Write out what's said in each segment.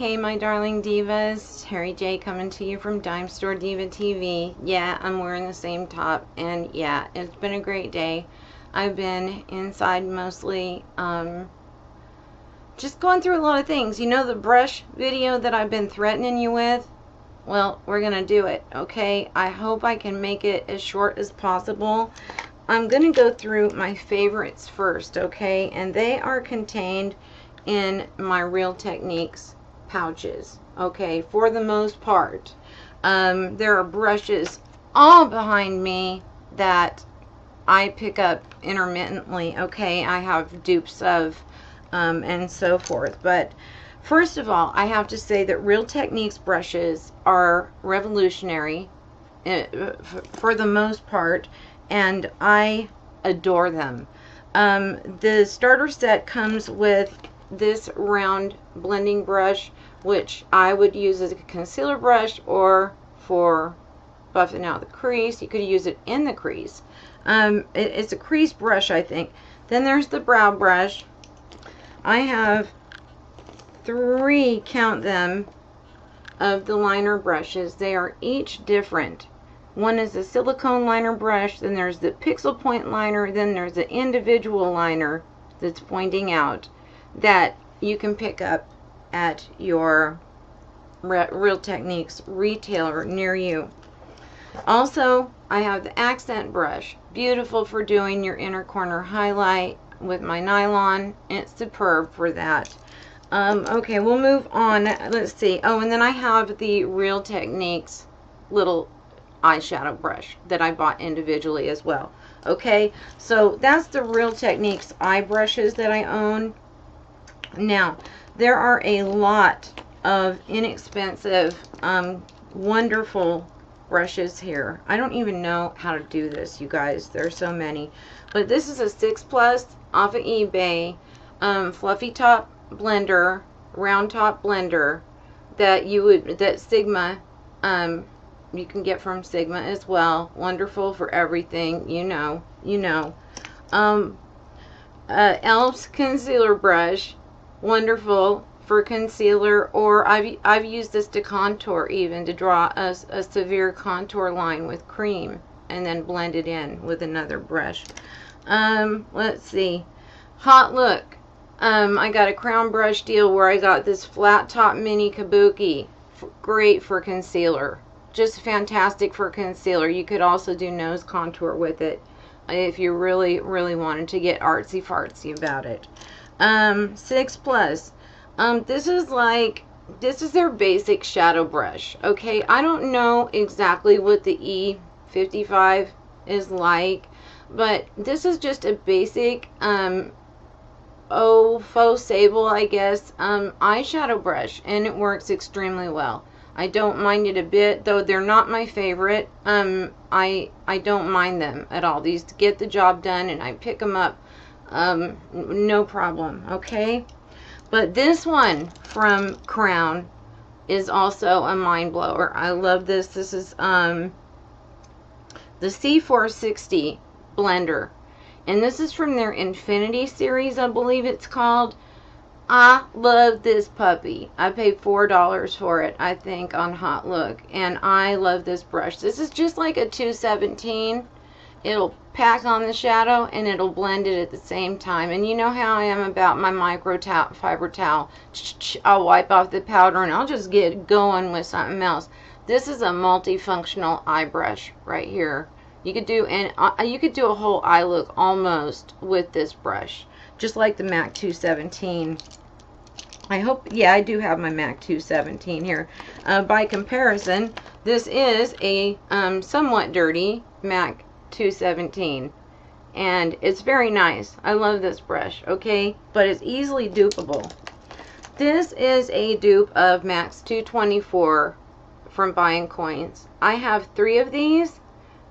Hey my darling divas, Terry J coming to you from DsDTV. Yeah, I'm wearing the same top, and yeah, it's been a great day. I've been inside mostly, just going through a lot of things. You know the brush video that I've been threatening you with? Well, we're gonna do it, okay? I hope I can make it as short as possible. I'm gonna go through my favorites first, okay? And they are contained in my Real Techniques pouches, okay, for the most part. There are brushes all behind me that I pick up intermittently, okay? I have dupes of and so forth. But first of all, I have to say that Real Techniques brushes are revolutionary for the most part, and I adore them. The starter set comes with this round blending brush, which I would use as a concealer brush or for buffing out the crease. You could use it in the crease. It's a crease brush, I think. Then there's the brow brush. I have 3, count them, of the liner brushes. They are each different. One is a silicone liner brush, then there's the pixel point liner, then there's the individual liner that's pointing out that you can pick up at your Real Techniques retailer near you. Also, I have the accent brush, beautiful for doing your inner corner highlight with my nylon. It's superb for that. Okay, we'll move on. Let's see. Oh, and then I have the Real Techniques little eyeshadow brush that I bought individually as well. Okay, so that's the Real Techniques eye brushes that I own. Now, there are a lot of inexpensive, wonderful brushes here. I don't even know how to do this, you guys. There are so many. But this is a 6+ off of eBay, fluffy top blender, round top blender that Sigma, you can get from Sigma as well. Wonderful for everything, you know. Elf's concealer brush, wonderful for concealer, or I've used this to contour, even to draw a severe contour line with cream and then blend it in with another brush. Let's see, Hot Look. I got a crown brush deal where I got this flat top mini kabuki. Great for concealer, just fantastic for concealer. You could also do nose contour with it if you really wanted to get artsy fartsy about it. 6+. This is their basic shadow brush. Okay, I don't know exactly what the E55 is like, but this is just a basic faux sable, I guess, eyeshadow brush, and it works extremely well. I don't mind it a bit, though they're not my favorite. I don't mind them at all. These get the job done, and I pick them up no problem, okay? But this one from Crown is also a mind blower. I love this. This is the C460 blender, and this is from their Infinity series, I believe it's called. I love this puppy. I paid $4 for it, I think, on Hot Look, and I love this brush. This is just like a 217. It'll pack on the shadow and it'll blend it at the same time. And you know how I am about my fiber towel. I'll wipe off the powder and I'll just get going with something else. This is a multifunctional eye brush right here. You could do a whole eye look almost with this brush, just like the MAC 217. I hope, yeah, I do have my MAC 217 here. By comparison, this is a somewhat dirty MAC 217, and it's very nice. I love this brush, okay, but it's easily dupeable. This is a dupe of MAC's 224 from Buying Coins. I have 3 of these,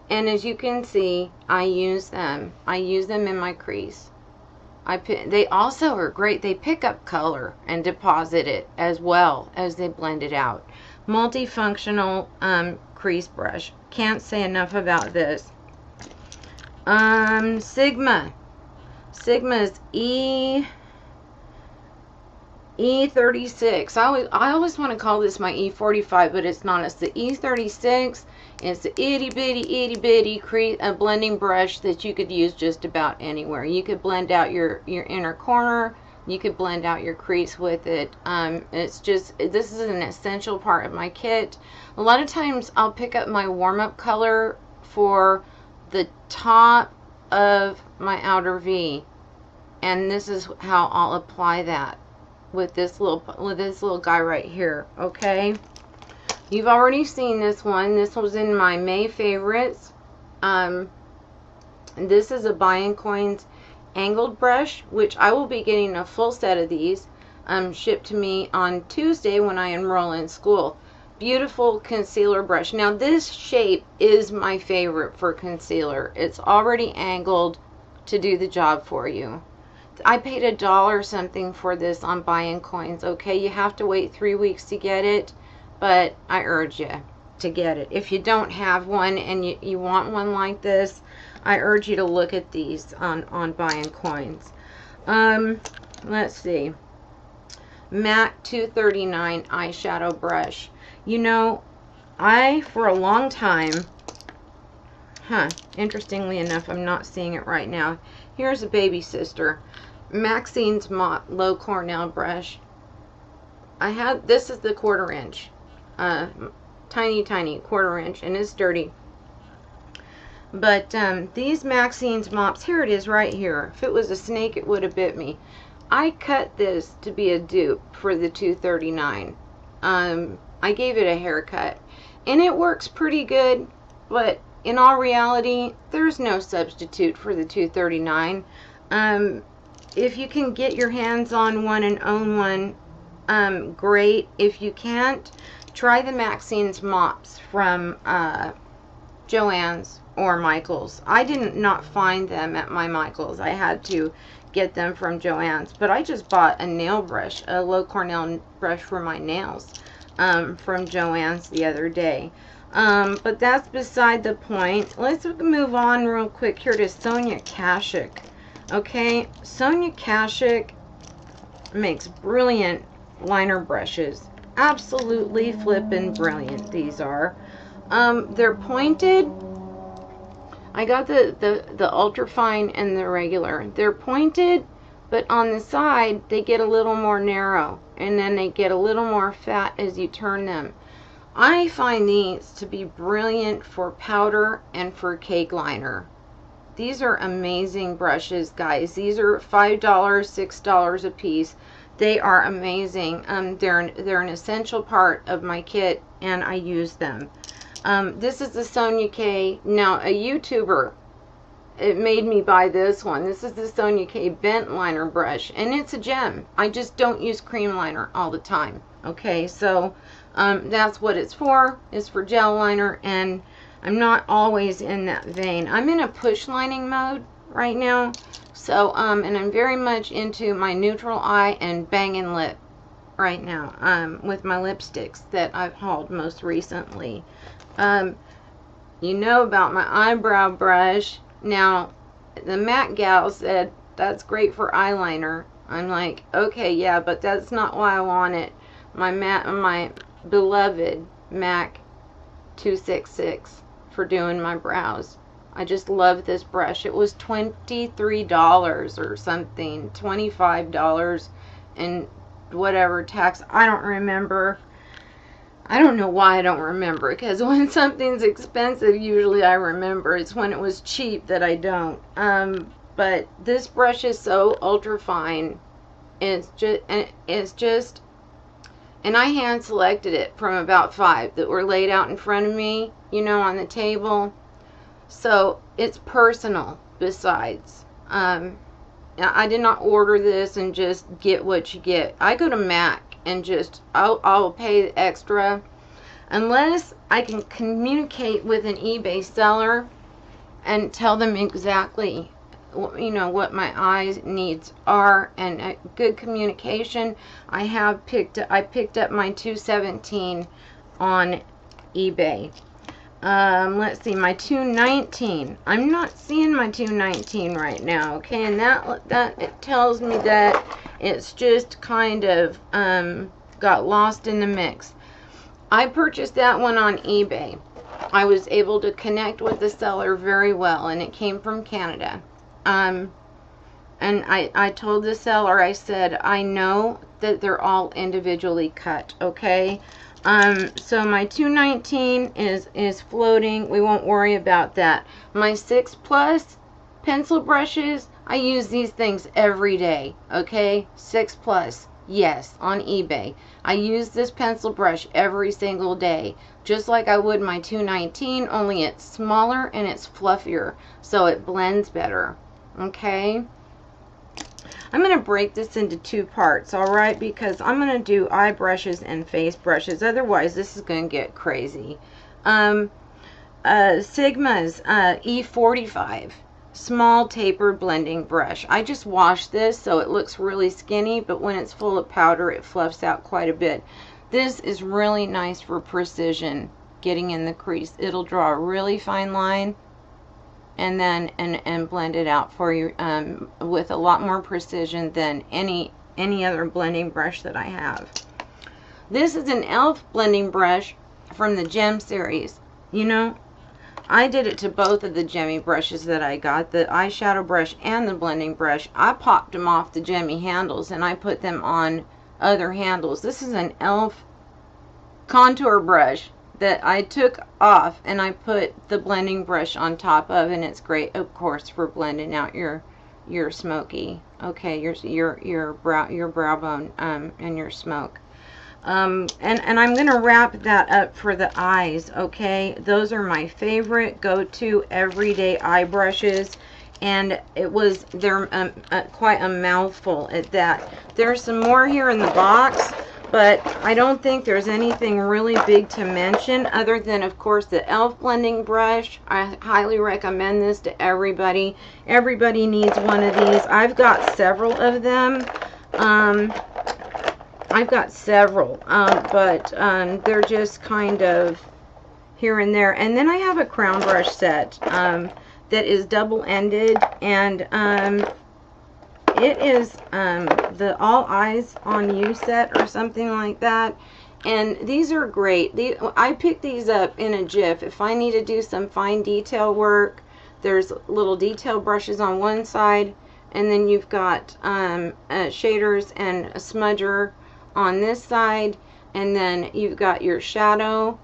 and as you can see, I use them in my crease. They also are great. They pick up color and deposit it as well as they blend it out. Multifunctional crease brush. Can't say enough about this. Sigma's E36. I always want to call this my E45, but it's not. It's the E36. It's the itty bitty blending brush that you could use just about anywhere. You could blend out your inner corner. You could blend out your crease with it. It's just, this is an essential part of my kit. A lot of times I'll pick up my warm-up color for the top of my outer V, and this is how I'll apply that with this little guy right here. Okay, you've already seen this one. This was in my May favorites. This is a Buy Coins angled brush, which I will be getting a full set of these shipped to me on Tuesday when I enroll in school. Beautiful concealer brush. Now this shape is my favorite for concealer. It's already angled to do the job for you. I paid $1 something for this on Buy Coins. Okay, you have to wait 3 weeks to get it, but I urge you to get it. If you don't have one and you want one like this, I urge you to look at these on Buy Coins. Let's see. MAC 239 eyeshadow brush. You know, for a long time, interestingly enough, I'm not seeing it right now. Here's a baby sister. Maxine's Mop Low Cornell brush. This is the 1/4 inch. Tiny 1/4 inch, and it's dirty. But these Maxine's mops, here it is right here. If it was a snake, it would have bit me. I cut this to be a dupe for the 239. I gave it a haircut, and it works pretty good, but in all reality, there's no substitute for the 239. If you can get your hands on one and own one, great. If you can't, try the Maxine's mops from Joann's or Michael's. I did not find them at my Michael's. I had to get them from Joann's, but I just bought a nail brush, a low Cornell brush for my nails from Joann's the other day. But that's beside the point. Let's move on real quick here to Sonia Kashuk. Okay, Sonia Kashuk makes brilliant liner brushes. Absolutely flippin' brilliant, these are. They're pointed. I got the ultra fine and the regular. They're pointed, but on the side they get a little more narrow, and then they get a little more fat as you turn them. I find these to be brilliant for powder and for cake liner. These are amazing brushes, guys. These are $5, $6 a piece. They are amazing. They're an essential part of my kit, and I use them. This is the Sonia K. Now, a YouTuber, it made me buy this one. This is the Sonia K. bent liner brush, and it's a gem. I just don't use cream liner all the time. Okay, so that's what it's for. It's for gel liner, and I'm not always in that vein. I'm in a push lining mode right now. So, and I'm very much into my neutral eye and banging lip right now, with my lipsticks that I've hauled most recently. You know about my eyebrow brush. Now, the MAC gal said, that's great for eyeliner. I'm like, okay, yeah, but that's not why I want it. My beloved MAC 266 for doing my brows. I just love this brush. It was $23 or something, $25 and whatever tax. I don't remember. I don't know why I don't remember, because when something's expensive, usually I remember. It's when it was cheap that I don't. But this brush is so ultra fine. And I hand selected it from about 5 that were laid out in front of me, you know, on the table. So it's personal. Besides, I did not order this and just get what you get. I go to MAC and just I'll pay extra unless I can communicate with an eBay seller and tell them exactly, you know, what my eyes needs are, and good communication. I picked up my 217 on eBay. let's see, my 219. I'm not seeing my 219 right now, okay? And that it tells me that it's just kind of got lost in the mix. I purchased that one on eBay. I was able to connect with the seller very well, and it came from Canada. And I told the seller, I said, I know that they're all individually cut, okay? So my 219 is floating. We won't worry about that. My 6 Plus pencil brushes, I use these things every day, okay? 6 Plus, yes, on eBay. I use this pencil brush every single day, just like I would my 219, only it's smaller and it's fluffier, so it blends better, okay? I'm going to break this into 2 parts, alright, because I'm going to do eye brushes and face brushes. Otherwise, this is going to get crazy. Sigma's E45 small tapered blending brush. I just washed this, so it looks really skinny, but when it's full of powder, it fluffs out quite a bit. This is really nice for precision, getting in the crease. It'll draw a really fine line and then and blend it out for you with a lot more precision than any other blending brush that I have. This is an e.l.f. blending brush from the Gem series. You know, I did it to both of the Gemmy brushes that I got, the eyeshadow brush and the blending brush. I popped them off the Gemmy handles and I put them on other handles. This is an e.l.f. contour brush that I took off and I put the blending brush on top of, and it's great, of course, for blending out your smoky, okay, your brow bone and your smoke. And I'm gonna wrap that up for the eyes, okay? Those are my favorite go-to everyday eye brushes, and they're quite a mouthful at that. There's some more here in the box, but I don't think there's anything really big to mention other than, of course, the e.l.f. blending brush. I highly recommend this to everybody. Everybody needs one of these. I've got several of them. I've got several, but they're just kind of here and there. And then I have a crown brush set that is double-ended, and it is the All Eyes on You set or something like that. And these are great. I picked these up in a jiff. If I need to do some fine detail work, there's little detail brushes on one side, and then you've got shaders and a smudger on this side, and then you've got your shadow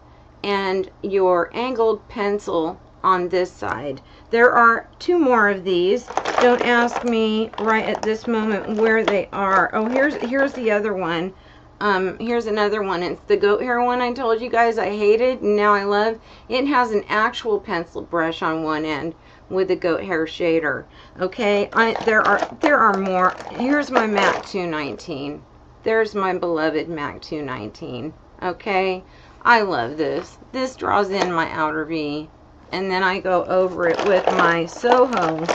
and your angled pencil on this side. There are 2 more of these. Don't ask me right at this moment where they are. Oh, here's the other one. Here's another one. It's the goat hair one I told you guys I hated and now I love. It has an actual pencil brush on one end with a goat hair shader. Okay, there are more. Here's my MAC 219. There's my beloved MAC 219. Okay, I love this. This draws in my outer V, and then I go over it with my Soho.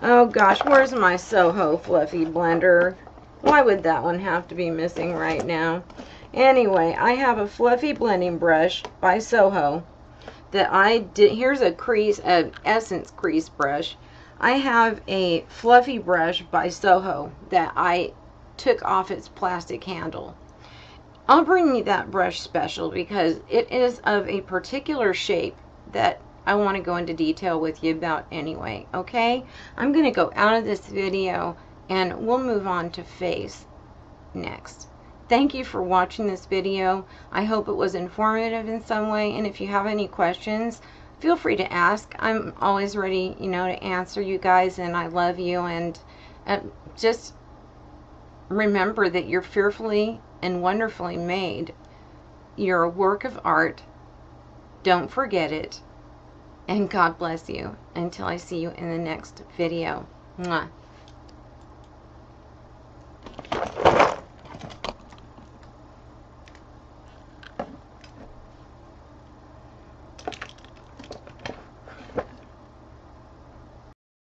Oh gosh, where's my Soho fluffy blender? Why would that one have to be missing right now? Anyway, I have a fluffy blending brush by Soho that I did. Here's a essence crease brush. I have a fluffy brush by Soho that I took off its plastic handle. I'll bring you that brush special because it is of a particular shape that I want to go into detail with you about anyway, okay? I'm going to go out of this video and we'll move on to face next. Thank you for watching this video. I hope it was informative in some way, and if you have any questions, feel free to ask. I'm always ready, you know, to answer you guys, and I love you, and just remember that you're fearfully and wonderfully made. You're a work of art. Don't forget it. And God bless you until I see you in the next video. Mwah.